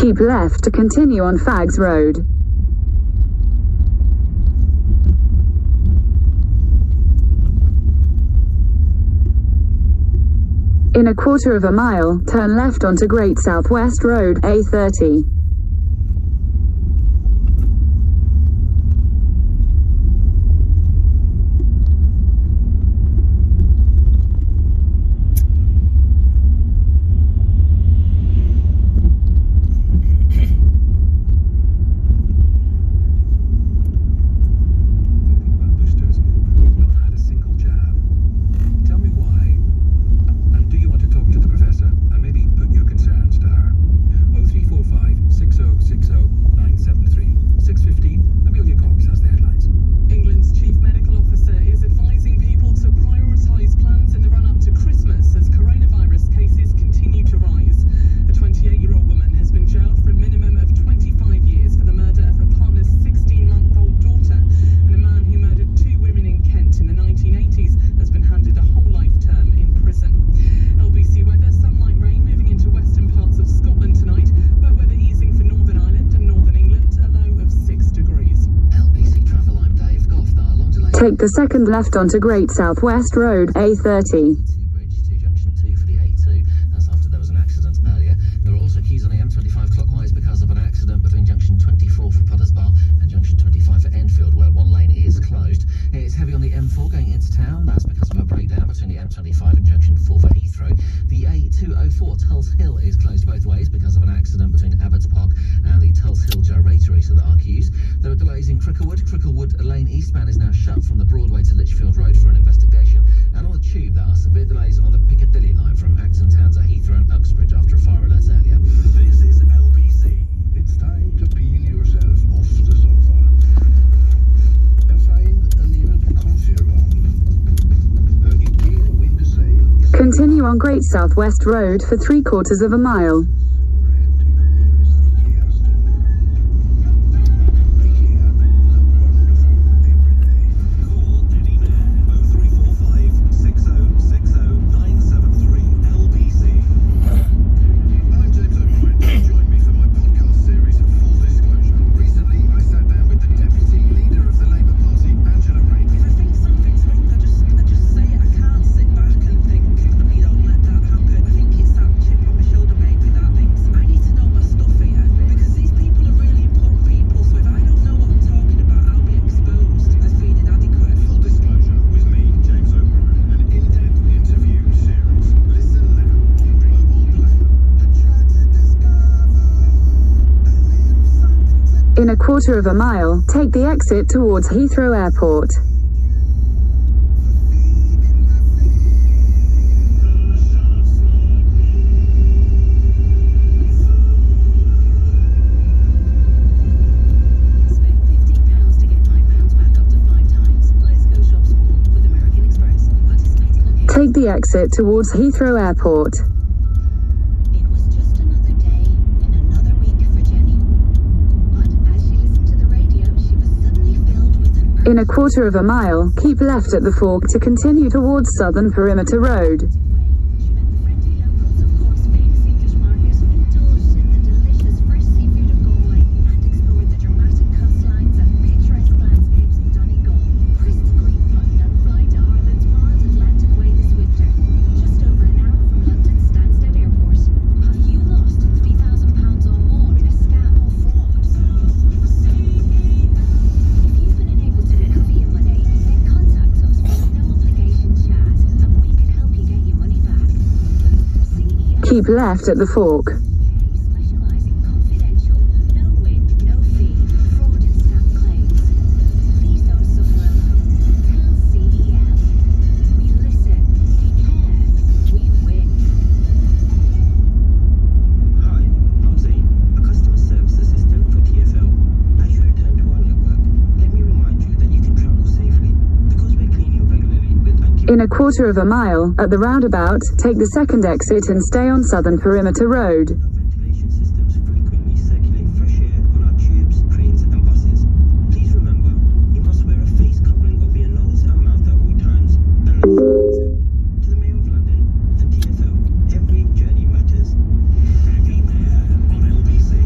Keep left to continue on Fags Road. In a quarter of a mile, turn left onto Great South West Road, A30. Take the second left onto Great South West Road, A30. Bridge to junction 2 for the A2. That's after there was an accident earlier. There are also queues on the M25 clockwise because of an accident between junction 24 for Pudders Bar and junction 25 for Enfield, where one lane is closed. It's heavy on the M4 going into town. That's because of a breakdown between the M25 and junction 4 for Heathrow. The A204 Tulse Hill is closed both ways because of an accident between Abbots Park and the Tulse Hill gyratory, so there are queues. There are delays in Cricklewood. Cricklewood lane eastbound is now shut from the Broadway to Lichfield Road for an investigation. And on the tube, there are severe delays on the Piccadilly line from Acton Town to Heathrow and Uxbridge after a fire alert earlier. This is LBC. It's time to peel yourself off the sofa and find an even comfier one. The IKEA window sale is... Continue on Great South West Road for 3/4 of a mile. In a quarter of a mile, take the exit towards Heathrow Airport. Spend £15 to get £5 back up to 5 times. Let's go shop small with American Express. Participating locations. Take the exit towards Heathrow Airport. It was just another day in another week for Jenny. But as she listened to the radio, she was suddenly filled with an In a quarter of a mile, keep left at the fork to continue towards Southern Perimeter Road. She met the friendly locals of Cork's famous English market, indulged in the delicious fresh seafood of Galway, and explored the dramatic coastlines and picturesque landscapes of Donegal. Press the green button and fly to Ireland's wild Atlantic way this winter. Just over an hour from London's Stansted Airport. Have you lost £3,000 or more in a scam or fraud? If you've been unable to recover your money, then contact us for a no-obligation chat, and we can help you get your money back. Keep left at the fork. Specialise in confidential, no-win, no-fee, fraud and scam claims. Please don't suffer alone. Tell CEL. We listen, we care, we win. Hi, I'm Zain, a customer service assistant for TfL. As you return to our network, let me remind you that you can travel safely because we're cleaning regularly with In a quarter of a mile, at the roundabout, take the second exit and stay on Southern Perimeter Road. Our ventilation systems frequently circulate fresh air on our tubes, trains and buses. Please remember, you must wear a face covering over your nose and mouth at all times, unless you're exempt. To the Mayor of London and TfL, every journey matters. Hanging there on LBC.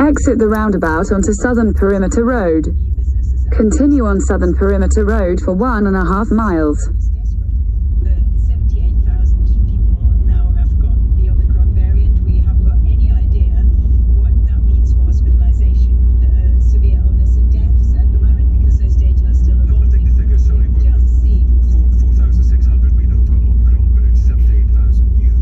Exit the roundabout onto Southern Perimeter Road. Continue on Southern Perimeter Road for 1.5 miles. The 78,000 people now have got the Omicron variant. We haven't got any idea what that means for hospitalization, severe illness and deaths at the moment because those data are still evolving. I think the figure, sorry, were Just see. 4,600 we know have got Omicron, but it's 78,000 new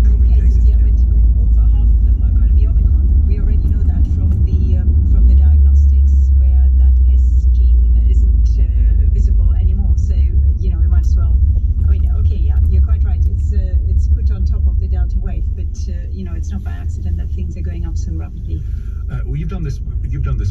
COVID cases. Yeah, but over half of them are going to be Omicron. We already know that from the diagnostics where that S gene isn't visible anymore. So we might as well. I mean, okay, yeah, you're quite right. It's put on top of the Delta wave, but it's not by accident that things are going up so rapidly. Well, you've done this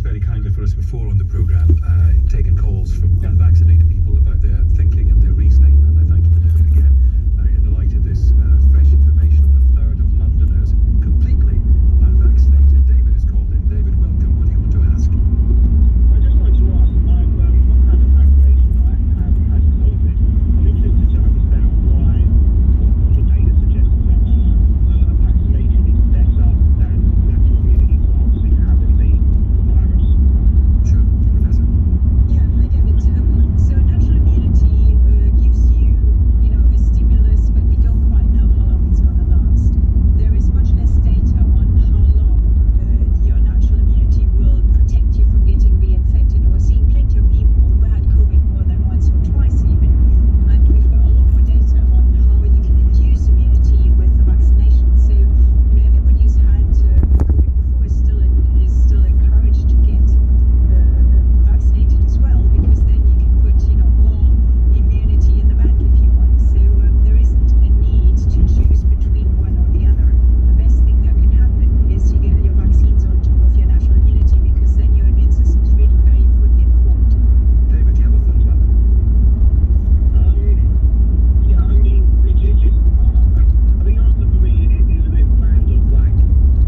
very kindly for us before on the programme, taking calls from unvaccinated people about their thinking and their reasoning, and I thank you for doing it again. In the light of this fresh information, a third of Londoners completely unvaccinated. David is called in. David, welcome. What do you want to ask? I just wanted to ask, I've not had a vaccination, but I have had COVID. I'm interested to understand why the data suggests that a vaccination is better than natural immunity for obviously having the virus. Sure, Professor. Yeah, hi David. So natural immunity gives you, a stimulus, but we don't quite know how long it's going to last. There is much less data on how long your natural immunity will protect you from getting reinfected. We're seeing plenty of people who had COVID more than once or twice even, and we've got a lot more data on how you can induce immunity with the vaccination. So everybody who's had COVID before is still encouraged to get vaccinated as well, because then you can put more immunity in the bank if you want. So there isn't a need to choose between one or the other. The best thing that can happen is you get your vaccines on top of your natural immunity, because then your immune system is really very fully informed. David, do you have a follow-up? Yeah, I mean, it's just, the answer for me is a bit bland of like,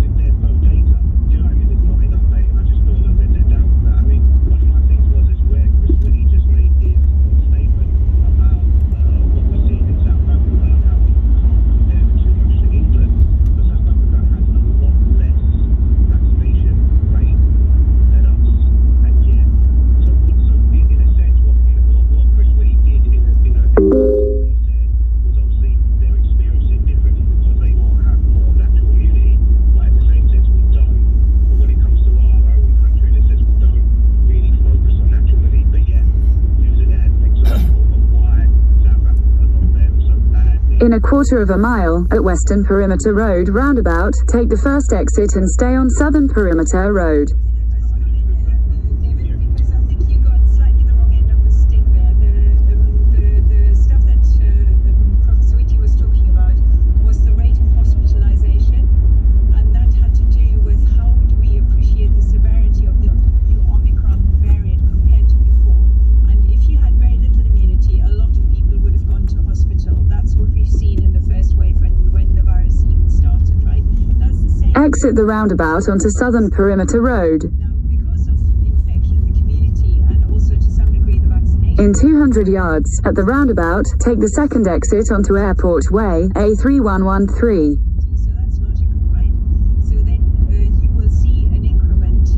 if there's no data. Do you know what I mean? There's not enough data. I just feel a little bit let down with that. I mean, one of my things was is where Chris Whitty just made his statement about what we're seeing in South Africa and how we can't compare it too much to England. But South Africa has a lot less vaccination rate than us, and yet, so in a sense, what Chris Whitty did in a what he said was obviously they're experiencing differently because they have more natural immunity, but in the same sense we don't. But when it comes to our own country, in a sense, we don't really focus on natural immunity, but yet using it as an example of why South Africa got them so badly. In 1/4 mile at Western Perimeter Road roundabout, take the first exit and stay on Southern Perimeter Road. David, because I think you got slightly the wrong end of the stick there. The stuff that Professor Whitty was talking about was the rate of hospitalization, and that had to do with how do we appreciate the severity of the new Omicron variant compared to before. And if you had very little immunity, a lot of people would have gone to hospital. That's what we've seen in the first wave and when the virus even started, right? That's the same. Exit the roundabout onto Southern Perimeter Road. Now, because of infection in the community and also to some degree the vaccination. In 200 yards at the roundabout, take the second exit onto Airport Way, A3113. So that's logical, right? So then you will see an increment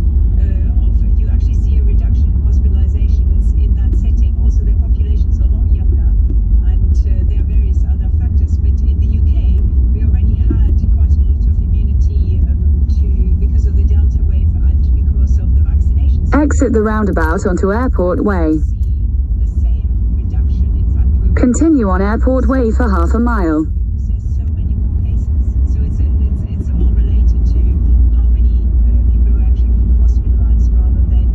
you actually see a reduction in hospitalizations in that setting. Also, their population's a lot younger, and there are various other factors. But in the UK, we already had quite a lot of immunity because of the Delta wave and because of the vaccinations. Exit the roundabout onto Airport Way. See the same reduction. In fact, we Continue on Airport Way for 1/2 mile. because there's so many more cases. So it's all related to how many people who are actually being hospitalized rather than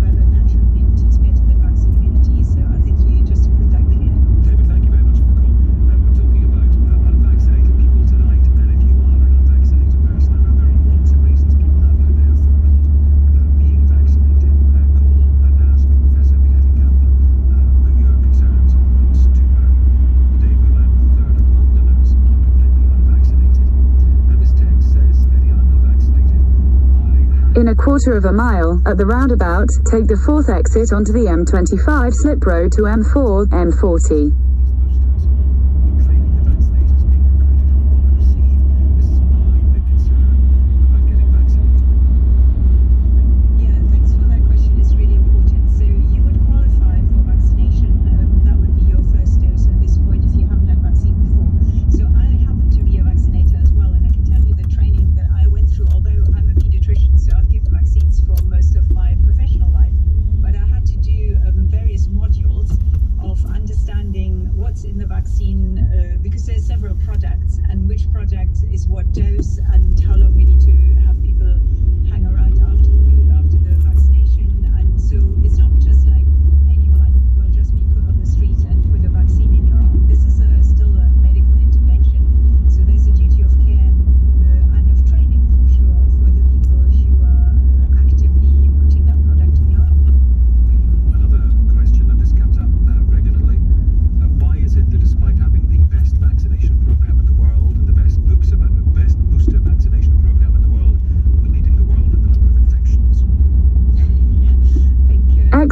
whether natural immunity is better than vaccine immunity. So I think you just to put that clear. David, thank you very much for the call. We're talking about unvaccinated people tonight, and if you are an unvaccinated person, I know there are lots of reasons people have out there for not being vaccinated. Call and ask Professor Beata Campbell what your concerns and points to her. The day we learn a third of Londoners are completely unvaccinated. And this text says, Eddie, I'm unvaccinated. In 1/4 mile at the roundabout, take the fourth exit onto the M25 slip road to M4, M40.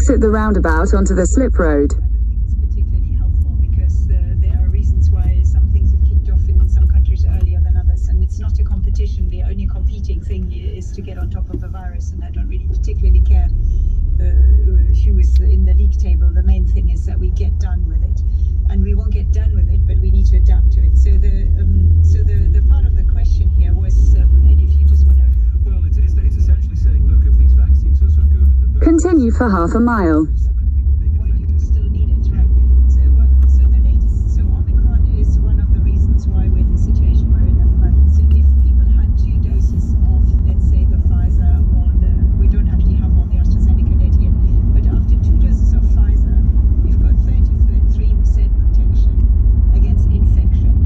exit the roundabout onto the slip road. I don't think it's particularly helpful because there are reasons why some things have kicked off in some countries earlier than others, and it's not a competition. The only competing thing is to get on top of a virus, and I don't really particularly care who is in the league table. The main thing is that we get done with it, and we won't get done with it, but we need to adapt to it. So the part of the question here was, and if you just want to. Well, it's essentially saying, look, if these vaccines are so good and the Continue for half a mile. Why do we still need it, right? So the latest, so Omicron is one of the reasons why we're in the situation we're in at the moment. So if people had 2 doses of, let's say, the Pfizer or we don't actually have all the AstraZeneca data yet, but after 2 doses of Pfizer, you've got 33% protection against infection.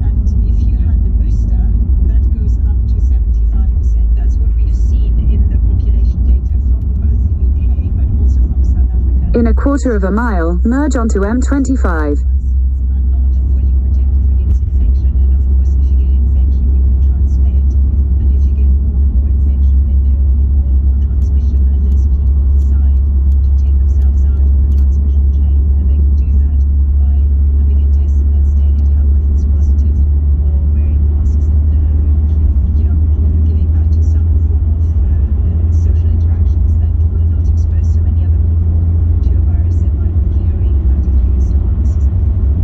And if you had the booster, that goes up to 75%. That's what we've seen in the population data from both the UK but also from South Africa. In a quarter of a mile, merge onto M25. Vaccines are not fully protective against infection, and of course, if you get infection, you can transmit it. And if you get more and more infection, then there will be more and more transmission unless people decide to take themselves out of the transmission chain. And they can do that by having a test and then staying at home if it's positive, or wearing masks and getting back to some form of social interactions that will not expose so many other people to a virus that might be carrying that increased masks.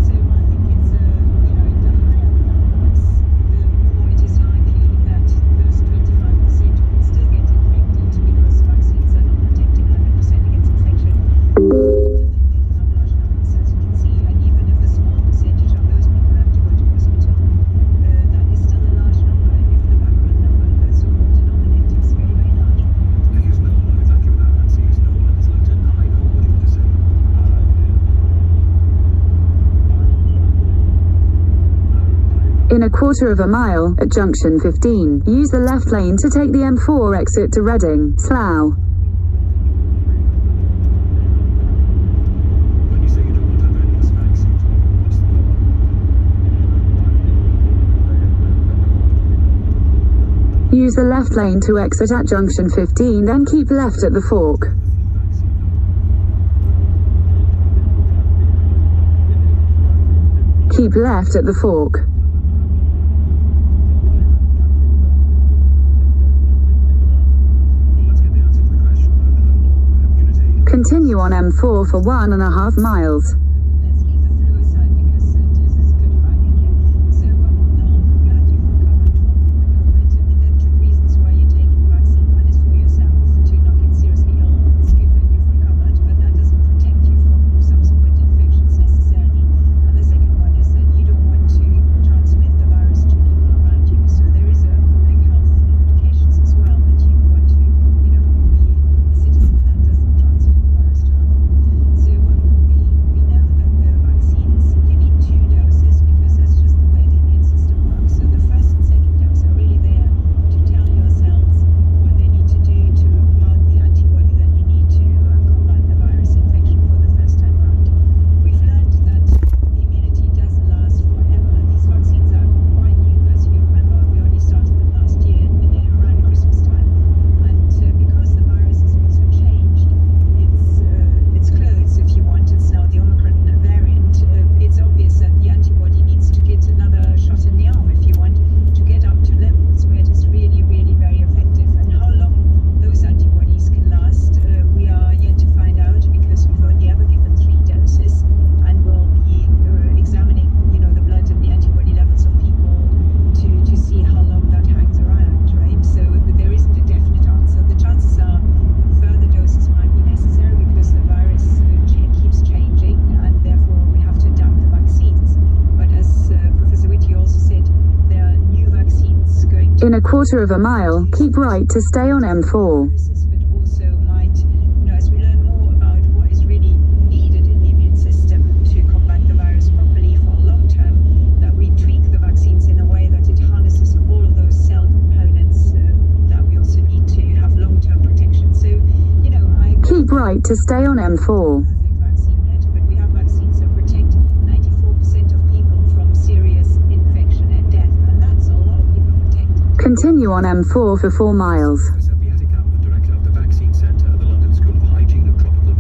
So I think it's the higher the numbers, the more it is likely that those 25% will still get infected because vaccines are not protecting 100% against infection. And then making up large numbers, as you can see, and even if a small percentage of those people have to go to hospital, that is still a large number if the background number, the so-called denominator, is very, very large. Here's Nolan. Thank you for that, Nancy. Here's Nolan. It's London. Hi, Nolan. What do you want to say? In a quarter of a mile, at junction 15, use the left lane to take the M4 exit to Reading, Slough. When you say you don't want to have any of this vaccines, what's the problem? Use the left lane to exit at junction 15, then keep left at the fork. Keep left at the fork. Well, let's get the answer to the question about how long immunity. Continue on M4 for 1.5 miles. Let's leave the flu aside because this is Good Friday here. So, no, I'm glad you've recovered from the COVID. I mean, there are 2 reasons why you're taking the vaccine. One is for yourself, to not get seriously ill. It's good that you've recovered, but that doesn't protect you from subsequent infections necessarily. And the second one is that you don't want to transmit the virus to people around you. So there is a public health implications as well that you want to, be a citizen that doesn't transmit the virus to others. So we know that the vaccines, you need 2 doses because that's just the way the immune system works. So the first and second dose are really there to tell your cells what they need to do to mount the antibody that you need to combat the virus infection for the first time around. We've learned that the immunity doesn't last forever. These vaccines are quite new, as you remember. We only started them last year around Christmas time. And because the virus has also changed its clothes, if you want, it's now the Omicron variant, it's obvious that the antibody needs to get another shot in the arm, if you want, to get up to levels where it is really, really very effective. And how long those antibodies can last, we are yet to find out because we've only ever given 3 doses, and we'll be examining, the blood and the antibody levels of people to see how long that hangs around, right? So there isn't a definite answer. The chances are further doses might be necessary because the virus keeps changing, and therefore we have to adapt the vaccines. But as Professor Whitty also said, there are new vaccines going to In a quarter of a mile, keep right to stay on M4. viruses, but also might, as we learn more about what is really needed in the immune system to combat the virus properly for long term, that we tweak the vaccines in a way that it harnesses all of those cell components that we also need to have long-term protection. So, I Keep right to stay on M4. perfect vaccine yet, but we have vaccines that protect 94% of people from serious infection and death, and that's a lot of people protected. Continue on M4 for 4 miles. Professor Beatic Campbell, Director of the Vaccine Centre at the London School of Hygiene and Tropical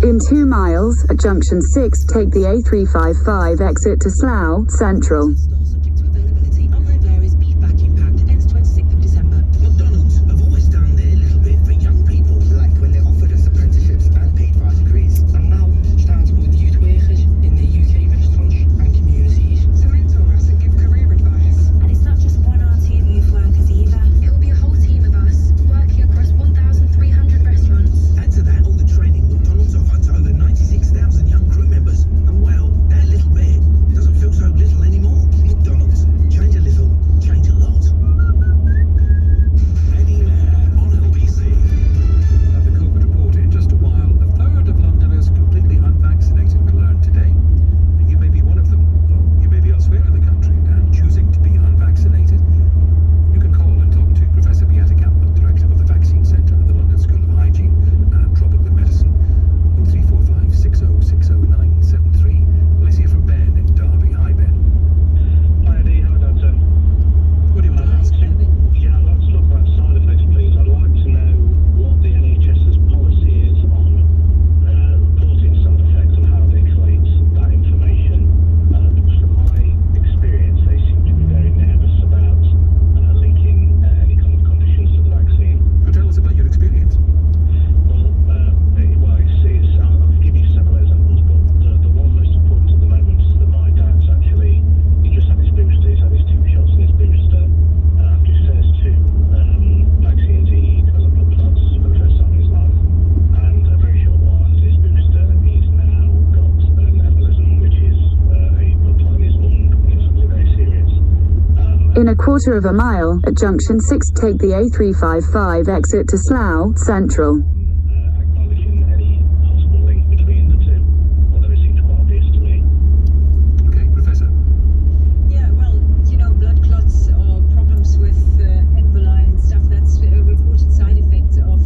In 2 miles, at junction 6, take the A355 exit to Slough Central. Store subject to availability. Online varies. Beef vacuum packed. Ends 26th of December. McDonald's have always done their little bit for young people. Like when they offered us apprenticeships and paid for our degrees. And now starts with youth workers in the UK restaurants and communities to mentor us and give career advice. And it's not just one or two youth workers either. It will be a whole team of us working across 1,300 restaurants. Add to that all the training McDonald's offer to over 96,000 young crew members. And well, that little bit doesn't feel so little anymore. McDonald's. Change a little, change a lot. Eddie Mair on LBC. Have the COVID report in just a while. A third of Londoners completely unvaccinated, we learned today. You may be one of them, or you may be elsewhere in the country and choosing to be unvaccinated. You can call and talk to Professor Beata Campbell, Director of the Vaccine Centre at the London School of Hygiene and Tropical Medicine. 0345 6060973. Let's hear from Ben in Derby. Hi, Ben. Hi, Eddie. Hi, Doctor. What do you want to ask? Yeah, let's talk about side effects, please. I'd like to know what the NHS's policy is on reporting side effects and how they collate that information. Because from my experience, they seem to be very nervous about linking any kind of conditions to the vaccine. Well, tell us about your experience. I'll give you several examples, but the one most important at the moment is that my dad's actually, he just had his booster, he's had his 2 shots and his booster. After his first 2 vaccines, he developed blood clots for the first time in his life. And a very short while after his booster, he's now got an embolism, which is a blood clot in his lung, and it's something very serious. In a quarter of a mile, at junction 6, take the A355 exit to Slough Central. Acknowledging any possible link between the two, although it seems quite obvious to me. Okay, Professor. Yeah, well, blood clots or problems with emboli and stuff, that's a reported side effect of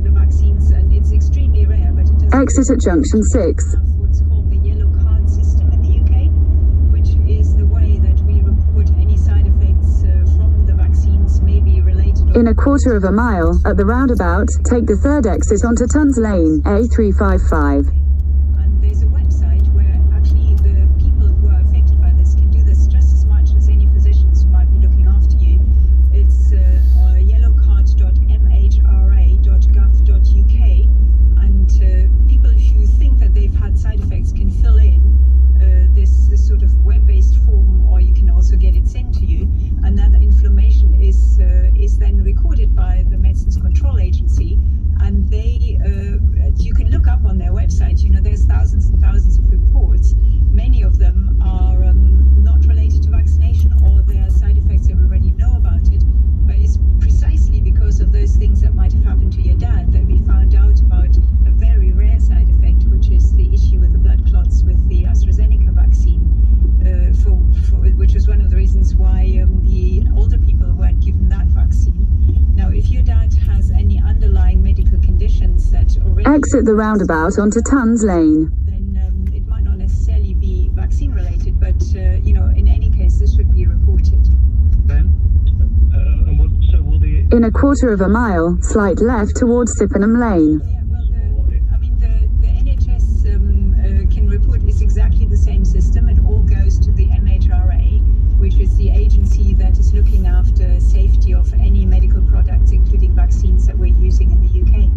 the vaccines, and it's extremely rare, but it does Exit at junction 6. have what's called the yellow card system in the UK, which is the way that we report any side effects from the vaccines may be related. In a quarter of a mile, at the roundabout, take the 3rd exit onto Tons Lane, A355. And there's a website where actually the people who are affected by this can do this just as much as any physicians who might be looking after you. It's yellowcard.mhra.gov.uk, and people who think that they've had side effects can fill in this sort of web-based form, or you can also get it sent to you, and that information is then recorded by the Medicines Control Agency, and you can look up on their website. There's thousands and thousands of reports. Many of them are not related to vaccination, or there are side effects that we already know about it. But it's precisely because of those things that might have happened to your dad that we found out about a very rare side effect, which is the issue with the blood clots with the AstraZeneca vaccine, which was one of the reasons why the older people weren't given that vaccine. Now, if your dad has any underlying medical conditions that already Exit the roundabout onto Tons Lane. then it might not necessarily be vaccine related, but in any case, this should be reported. Ben? Will the In a quarter of a mile, slight left towards Sippenham Lane. Yeah, well, the NHS can report it's exactly the same system. It all goes to the MHRA, which is the agency that is looking after safety of any medical products, including vaccines that we're using in the UK.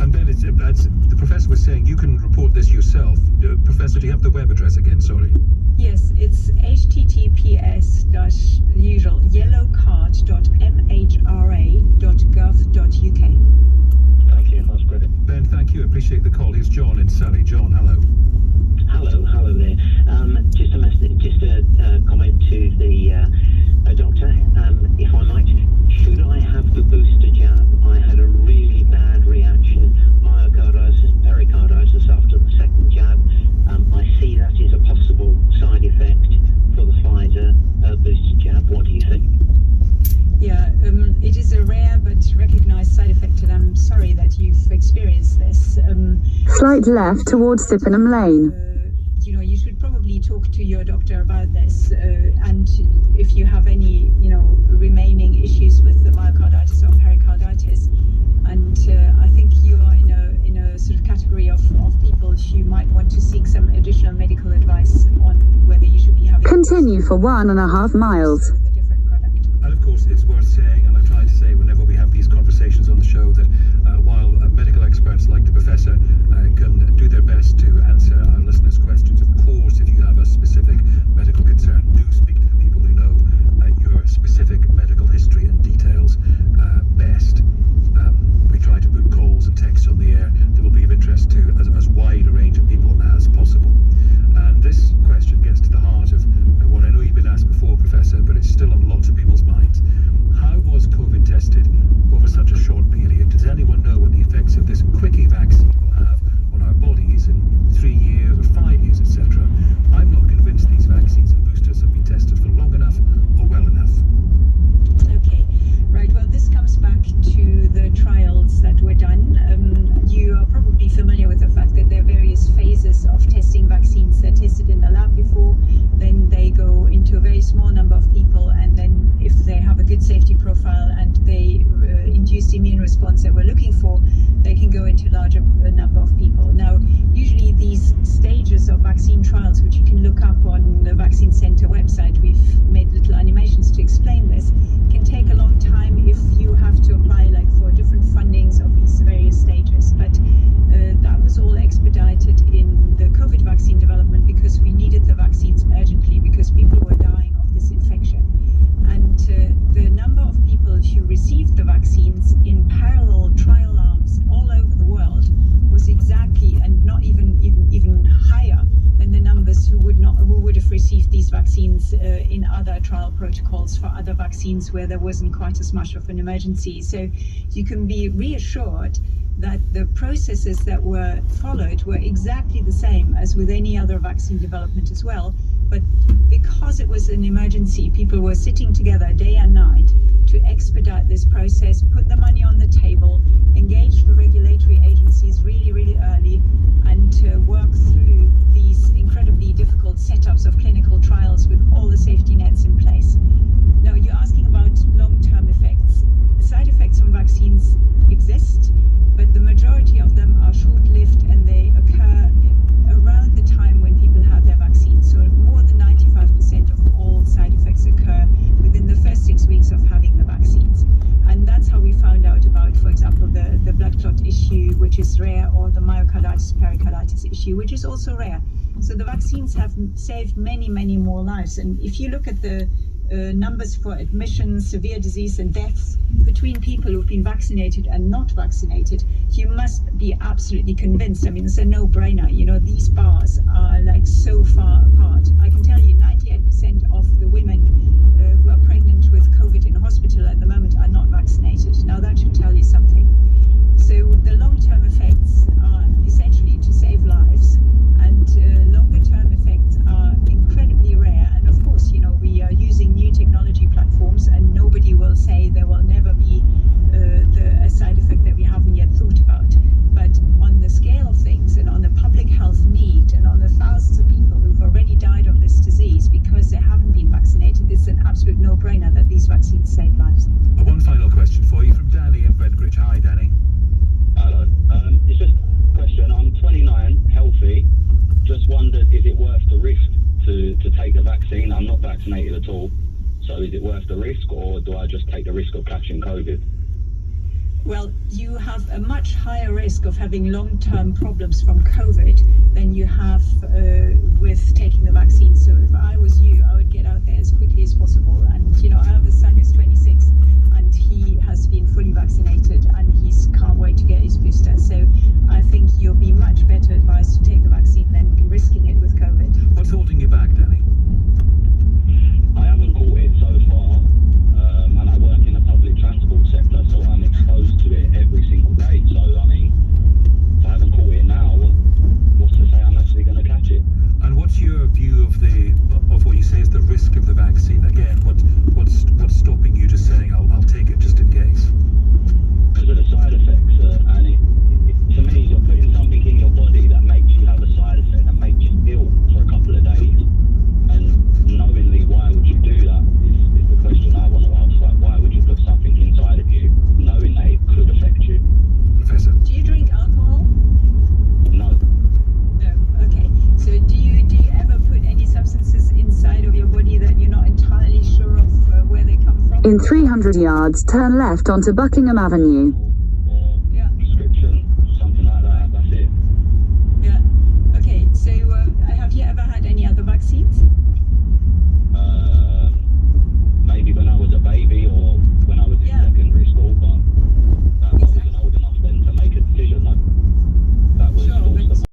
And Ben, the professor was saying you can report this yourself. Professor, do you have the web address again? Sorry. Yes, it's https://yellowcard.mhra.gov.uk. thank you, that's great. Ben, thank you. Appreciate the call. Here's John in Surrey. John, hello. Hello there. Just a comment to the doctor, if I might. Should I have the booster jab? I had a really bad reaction, myocarditis, pericarditis after the second jab. I see that is a possible side effect for the Pfizer booster jab. What do you think? Yeah, it is a rare but recognized side effect, and I'm sorry that you've experienced this. Slight left towards Sippenham Lane. You should probably talk to your doctor about this, and if you have any, remaining issues with the myocarditis or pericarditis, and I think you are in continue for 1.5 miles. with a different product. And of course, it's worth saying, and I try to say whenever we have these conversations on the show, that while medical experts like the Professor can do their best to answer our listeners' questions, of course, if you have a specific medical concern, do speak to the people who know your specific medical history and details best. We try to put calls and texts on the air that will be of interest to as wide a range of people as possible. And this question gets to the heart of what I know you've been asked before, Professor, but it's still on lots of people's minds. How was COVID tested over such a short period? Does anyone know what the effects of this quickie vaccine will have on our bodies in 3 years or 5 years, etc.? I'm not convinced these vaccines and boosters have been tested for long enough or well enough. Okay, right. Well, this comes back to the trials that were done. You are probably familiar with the fact that there are various phases of testing vaccines. They're tested in the lab before, then they go into a very small number of people, and then if they have a good safety profile and they induce the immune response that we're looking for, they can go into a larger number of people. Now, usually these stages of vaccine trials, which you can look up on the Vaccine Center website, we've made little animations to explain this, can take a long time if you have to apply like for different fundings of these various stages. But that was all expedited in the COVID vaccine development because we needed the vaccines urgently because people were dying of this infection. And the number of people who received the vaccines in parallel trial arms all over the world was exactly, and not even higher than the numbers who would have received these vaccines in other trial protocols for other vaccines where there wasn't quite as much of an emergency. So you can be reassured that the processes that were followed were exactly the same as with any other vaccine development as well. But because it was an emergency, people were sitting together day and night to expedite this process, put the money on the table, engage the regulatory agencies really, really early, and work through these incredibly difficult setups of clinical trials with all the safety nets in place. Now, you're asking about long-term effects. The side effects from vaccines exist, but the majority of them are short-lived and they occur around the time when people have their vaccines. So more than 95% of all side effects occur within the first 6 weeks of having the vaccines. And that's how we found out about, for example, the blood clot issue, which is rare, or the myocarditis, pericarditis issue, which is also rare. So the vaccines have saved many, many more lives. And if you look at the numbers for admissions, severe disease and deaths between people who've been vaccinated and not vaccinated, you must be absolutely convinced. I mean, it's a no-brainer. You know, these bars are like so far apart. I can tell you 98% of the women who are pregnant with COVID in hospital at the moment are not vaccinated. Now that should tell you something. So the long-term effects are essentially to save lives, and longer-term effects are incredibly rare. And of course, you know, we are using new technology platforms, and nobody will say there will never be a side effect that we haven't yet thought about. But on the scale of things, and on the public health need, and on the thousands of people who've already died of this disease because they haven't been vaccinated, it's an absolute no-brainer that these vaccines save lives. One final question for you from Danny in Redbridge. Hi, Danny. Hello. It's just a question. I'm 29, healthy. Just wondered, is it worth the risk to take the vaccine? I'm not vaccinated at all. So is it worth the risk, or do I just take the risk of catching COVID? Well, you have a much higher risk of having long-term problems from COVID than you have with taking the vaccine. So if I was you, I would get out there as quickly as possible. And, you know, I have a son who's 26 and he has been fully vaccinated and he can't wait to get his booster. So I think you'll be much better advised to take the vaccine than risking it with COVID. What's holding you back, Danny? I haven't caught it so far, and I work in the public transport sector, so I'm exposed to it every single day. So, I mean, if I haven't caught it now, what's to say I'm actually going to catch it? And what's your view of what you say is the risk of the vaccine? Again, what's stopping you just saying I'll take it just in case? Because of the side In 300 yards, turn left onto Buckingham Avenue.